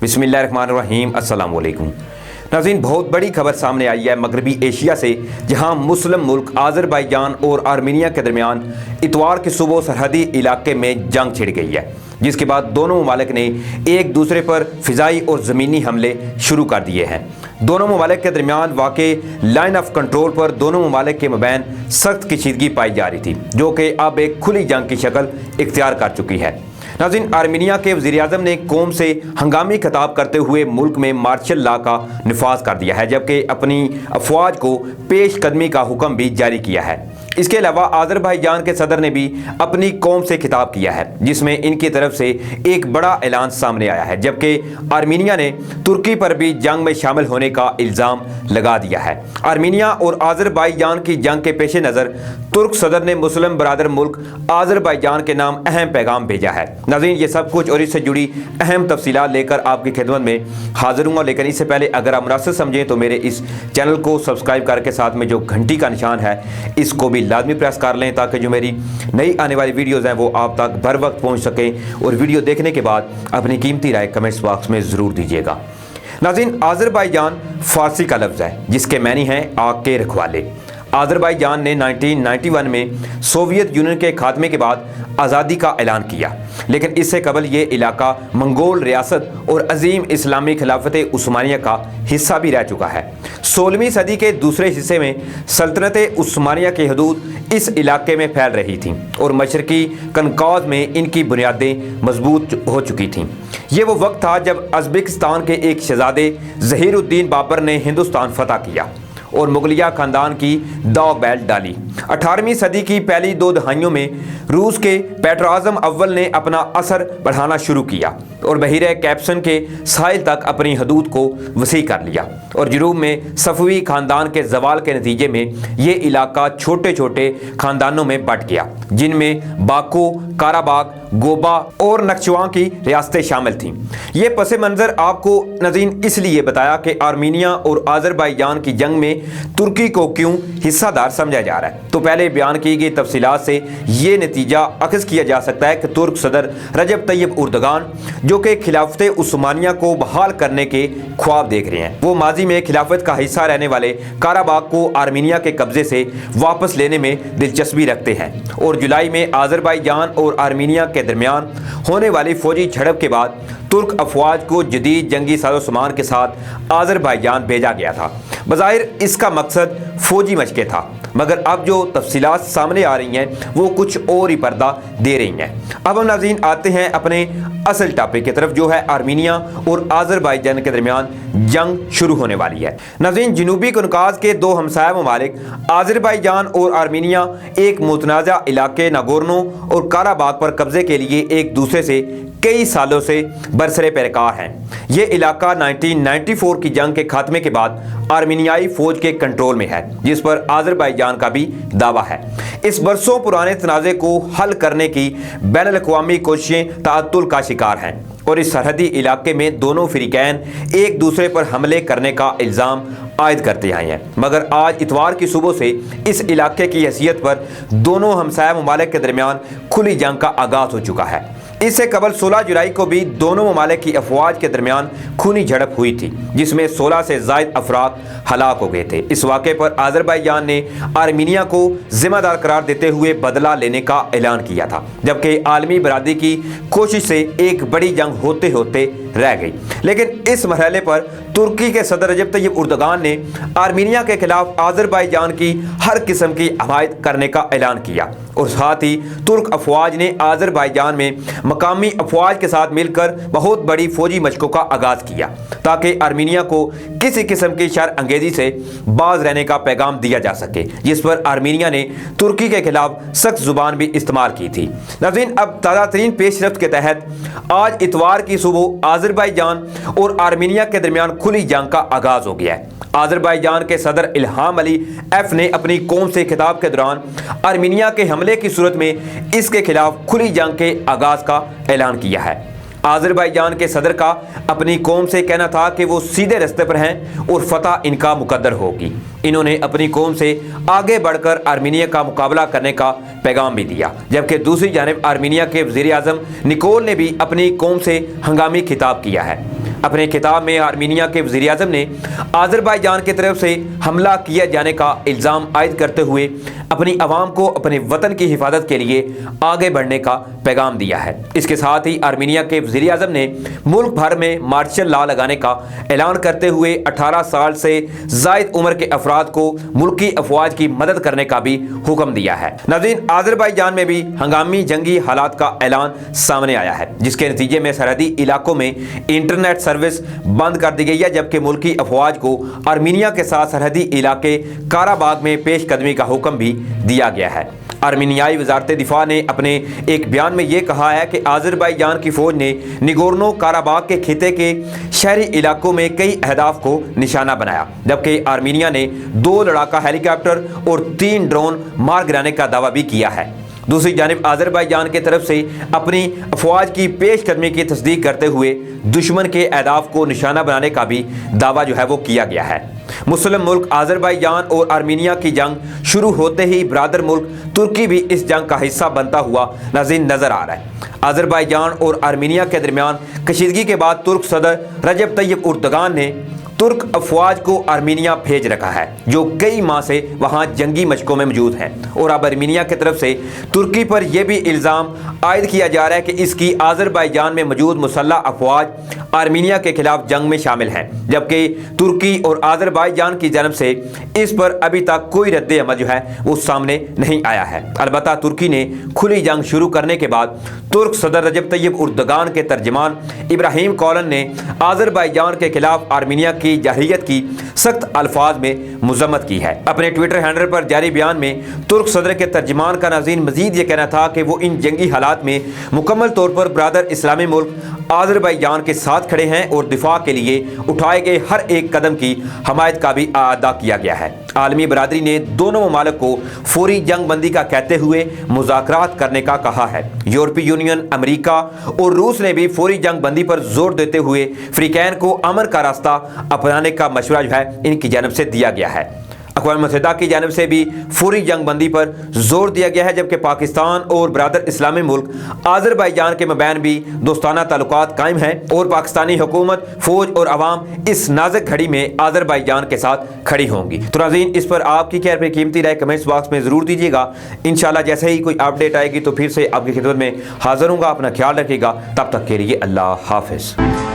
बिस्मिल्लाहिर्रहमानिर्रहीम अस्सलाम वालेकुम। नाज़रीन, बहुत बड़ी खबर सामने आई है मगरबी एशिया से, जहां मुस्लिम मुल्क आज़रबाईजान और आर्मीनिया के दरमियान इतवार की सुबह सरहदी इलाके में जंग छिड़ गई है, जिसके बाद दोनों ममालिक ने एक दूसरे पर फ़िज़ाई और ज़मीनी हमले शुरू कर दिए हैं। दोनों ममालिक के दरमियान वाक़े लाइन ऑफ कंट्रोल पर दोनों ममालिक के मबैन सख्त कशीदगी पाई जा रही थी, जो कि अब एक खुली जंग की शक्ल इख्तियार कर चुकी है। नाज़रीन, आर्मीनिया के वज़ीर-ए-आज़म ने कौम से हंगामी खिताब करते हुए मुल्क में मार्शल लॉ का नफाज कर दिया है, जबकि अपनी अफवाज को पेशकदमी का हुक्म भी जारी किया है। इसके अलावा आज़रबाईजान के सदर ने भी अपनी कौम से खिताब किया है, जिसमें इनकी तरफ से एक बड़ा ऐलान सामने आया है, जबकि आर्मीनिया ने तुर्की पर भी जंग में शामिल होने का इल्ज़ाम लगा दिया है। आर्मीनिया और आज़रबाईजान की जंग के पेश नज़र तुर्क सदर ने मुस्लिम बरादर मुल्क आज़रबाईजान के नाम अहम पैगाम भेजा है। नाज़रीन, ये सब कुछ और इससे जुड़ी अहम तफसीलात लेकर आपकी खिदमत में हाजिर हूँ, लेकिन इससे पहले अगर आप मुनासिब समझें तो मेरे इस चैनल को सब्सक्राइब करके साथ में जो घंटी का निशान है इसको भी लाजमी प्रेस कर लें, ताकि जो मेरी नई आने वाली वीडियोज़ हैं वो आप तक बर वक्त पहुँच सकें। और वीडियो देखने के बाद अपनी कीमती राय कमेंट्स बॉक्स में ज़रूर दीजिएगा। नाज़रीन, आज़रबाईजान फ़ारसी का लफ्ज़ है जिसके मानी हैं आग के रखवाले। आज़रबाईजान ने 1991 में सोवियत यूनियन के खात्मे के बाद आज़ादी का ऐलान किया, लेकिन इससे कबल ये इलाका मंगोल रियासत और अजीम इस्लामी खिलाफत उस्मानिया का हिस्सा भी रह चुका है। 16वीं सदी के दूसरे हिस्से में सल्तनत उस्मानिया की हदूद इस इलाके में फैल रही थीं और मशरकी कनकाज में इनकी बुनियादें मजबूत हो चुकी थीं। ये वो वक्त था जब अज़्बेकिस्तान के एक शहज़ादे ज़हीरुद्दीन बाबर ने हिंदुस्तान फतह किया और मुगलिया खानदान की दाव बैल डाली। 18वीं सदी की पहली 2 दहाइयों में रूस के पेट्राज़म अव्वल ने अपना असर बढ़ाना शुरू किया और बहीरे कैप्सन के साहिल तक अपनी हदूद को वसी कर लिया, और जुनूब में सफ़वी खानदान के जवाल के नतीजे में ये इलाका छोटे छोटे खानदानों में बट गया, जिनमें बाको, काराबाग, गोबा और नक्शवां की रियासतें शामिल थीं। ये पस मंज़र आपको नाज़रीन इसलिए बताया कि आर्मीनिया और आज़रबाईजान की जंग में तुर्की को क्यों हिस्सादार समझा जा रहा है। तो पहले बयान की गई तफसीलात से ये नतीजा अखज़ किया जा सकता है कि तुर्क सदर रजब तैयब उर्दगान, जो कि खिलाफत उस्मानिया को बहाल करने के ख्वाब देख रहे हैं, वो माजी में खिलाफत का हिस्सा रहने वाले काराबाग को आर्मीनिया के कब्जे से वापस लेने में दिलचस्पी रखते हैं। और जुलाई में आज़रबाईजान और आर्मीनिया के दरमियान होने वाली फौजी झड़प के बाद तुर्क अफवाज को जदीद जंगी साजो सामान के साथ आज़रबाईजान भेजा गया था। बज़ाहिर इसका मकसद फौजी मशक़ें था, मगर अब जो तफसीलात सामने आ रही हैं वो कुछ और ही पर्दा दे रही हैं। अब हम नाज़रीन आते हैं अपने असल टॉपिक की तरफ, जो है आर्मीनिया और आज़रबाईजान के दरमियान जंग शुरू होने वाली है। नाज़रीन, जनूबी कनकाज के 2 हमसाया ममालिक आज़रबाईजान और आर्मीनिया एक मुतनाज़ा इलाके नागोर्नो और काराबाग पर कब्जे के लिए एक दूसरे से कई सालों से बरसरे पैरकार हैं। ये इलाका 1994 की जंग के खात्मे के बाद आर्मीनियाई फौज के कंट्रोल में है, जिस पर आज़रबाईजान का भी दावा है। इस बरसों पुराने तनाज़े को हल करने की बैनुल-अक़वामी कोशिशें ताअत्तुल का शिकार हैं और इस सरहदी इलाके में दोनों फ़रीक़ैन एक दूसरे पर हमले करने का इल्ज़ाम आयद करते आए हैं। मगर आज इतवार की सुबह से इस इलाके की हैसियत पर दोनों हमसाया ममालिक के दरमियान खुली जंग का आगाज़ हो चुका है। इससे कबल 16 जुलाई को भी दोनों ममालिक की अफवाज के दरमियान खूनी झड़प हुई थी, जिसमें 16 से ज़ायद अफराद हलाक हो गए थे। इस वाक़े पर आज़रबाईजान ने आर्मीनिया को ज़िम्मेदार करार देते हुए बदला लेने का ऐलान किया था, जबकि आलमी बरादरी की कोशिश से एक बड़ी जंग होते होते रह गई। लेकिन इस मरहले पर तुर्की के सदर रजब तैयब उर्दगान ने आर्मीनिया के खिलाफ आज़रबाईजान की हर किस्म की हमायत करने का ऐलान किया और साथ ही तुर्क अफवाज ने आज़रबाईजान में मकामी अफवाज के साथ मिलकर बहुत बड़ी फौजी मशकों का आगाज़ किया, ताकि आर्मीनिया को किसी किस्म की शर अंगेजी से बाज रहने का पैगाम दिया जा सके, जिस पर आर्मीनिया ने तुर्की के खिलाफ सख्त जुबान भी इस्तेमाल की थी। नाज़रीन, अब ताज़ा तरीन पेशरफ्त के तहत आज इतवार की सुबह आज़रबाईजान और आर्मीनिया के दरमियान खुली जंग का आगाज़ हो गया है। आज़रबाईजान के सदर इल्हाम अली एफ ने अपनी कौम से खिताब के दौरान आर्मीनिया के हमले की सूरत में इसके खिलाफ खुली जंग के आगाज़ का ऐलान किया है। आज़रबाईजान के सदर का अपनी कौम से कहना था कि वो सीधे रास्ते पर हैं और फतह इनका मुकद्दर होगी। इन्होंने अपनी कौम से आगे बढ़कर आर्मीनिया का मुकाबला करने का पैगाम भी दिया, जबकि दूसरी जानिब आर्मीनिया के वज़ीर-ए-आज़म निकोल ने भी अपनी कौम से हंगामी खिताब किया है। अपने खिताब में आर्मीनिया के वज़ीर आज़म ने आज़रबाईजान की तरफ से हमला किए जाने का इल्ज़ाम आयद करते हुए अपनी आवाम को अपने वतन की हिफाजत के लिए आगे बढ़ने का पैगाम दिया है। इसके साथ ही आर्मीनिया के वज़ीर आज़म ने मुल्क भर में मार्शल लॉ लगाने का ऐलान करते हुए 18 साल से ज़ायद उम्र के अफराद को मुल्की अफवाज की मदद करने का भी हुक्म दिया है। नाज़रीन, आज़रबाईजान में भी हंगामी जंगी हालात का ऐलान सामने आया है, जिसके नतीजे में सरहदी इलाकों में इंटरनेट सर्विस बंद कर दी गई है, जबकि मुल्की अफवाज को आर्मीनिया के साथ सरहदी इलाके काराबाग में पेशकदमी का हुक्म भी दिया गया है। आर्मीनियाई वजारत दिफा ने अपने एक बयान में ये कहा है कि आज़रबाईजान की फ़ौज ने निगोर्नो काराबाग के खिते के शहरी इलाकों में कई अहदाफ को निशाना बनाया, जबकि आर्मीनिया ने 2 लड़ाका हेलीकॉप्टर और 3 ड्रोन मार गिराने का दावा भी किया है। दूसरी जानिब आज़रबाईजान की तरफ से अपनी अफवाज की पेशकदमी की तस्दीक करते हुए दुश्मन के अहदाफ को निशाना बनाने का भी दावा जो है वो किया गया है। मुस्लिम मुल्क आज़रबाईजान और आर्मीनिया की जंग शुरू होते ही ब्रादर मुल्क तुर्की भी इस जंग का हिस्सा बनता हुआ नज़र आ रहा है। आज़रबाईजान और आर्मीनिया के दरमियान कशीदगी के बाद तुर्क सदर रजब तैयब उर्दगान ने तुर्क अफवाज को आर्मीनिया भेज रखा है, जो कई माह से वहां जंगी मशकों में मौजूद हैं। और अब आर्मीनिया की तरफ से तुर्की पर यह भी इल्ज़ाम आयद किया जा रहा है कि इसकी आज़रबाईजान में मौजूद मुसल्लह अफवाज आर्मीनिया के खिलाफ जंग में शामिल हैं, जबकि तुर्की और आज़रबाईजान की जानब से इस पर अभी तक कोई रद्द अमल जो है वो सामने नहीं आया है। अलबत्ता तुर्की ने खुली जंग शुरू करने के बाद तुर्क सदर रजब तैयब उर्दगान के तर्जमान इब्राहिम कॉलन ने आज़रबाईजान के खिलाफ आर्मीनिया की जाहिलियत की सख्त अल्फाज में मजम्मत की है। अपने ट्विटर हैंडल पर जारी बयान में तुर्क सदर के तर्जमान का नाज़रीन मजीद ये कहना था कि वो इन जंगी हालात में मुकम्मल तौर पर ब्रादर इस्लामी मुल्क आज़रबाईजान के साथ खड़े हैं और दिफा के लिए उठाए गए हर एक कदम की हमायत का भी अदा किया गया है। आलमी बरादरी ने दोनों ममालिक को फौरी जंग बंदी का कहते हुए मुज़ाकरात करने का कहा है। यूरोपीय यूनियन, अमेरिका और रूस ने भी फौरी जंग बंदी पर जोर देते हुए अफ्रीकैन को अमन का रास्ता अपनाने का मशवरा जो है इनकी जानब से दिया गया है। अक़वाम मुत्तहिदा की जानब से भी फौरी जंग बंदी पर जोर दिया गया है, जबकि पाकिस्तान और ब्रादर इस्लामी मुल्क आज़रबाईजान के मबैन भी दोस्ताना ताल्लुकात कायम हैं और पाकिस्तानी हुकूमत, फौज और आवाम इस नाजुक घड़ी में आज़रबाईजान के साथ खड़ी होंगी। तो नाज़रीन, इस पर आपकी क्या कीमती राय कमेंट्स बॉक्स में ज़रूर दीजिएगा। इंशाल्लाह जैसे ही कोई अपडेट आएगी तो फिर से आपकी खिदमत में हाज़िर हूँगा। अपना ख्याल रखिएगा, तब तक के लिए अल्लाह हाफ़िज़।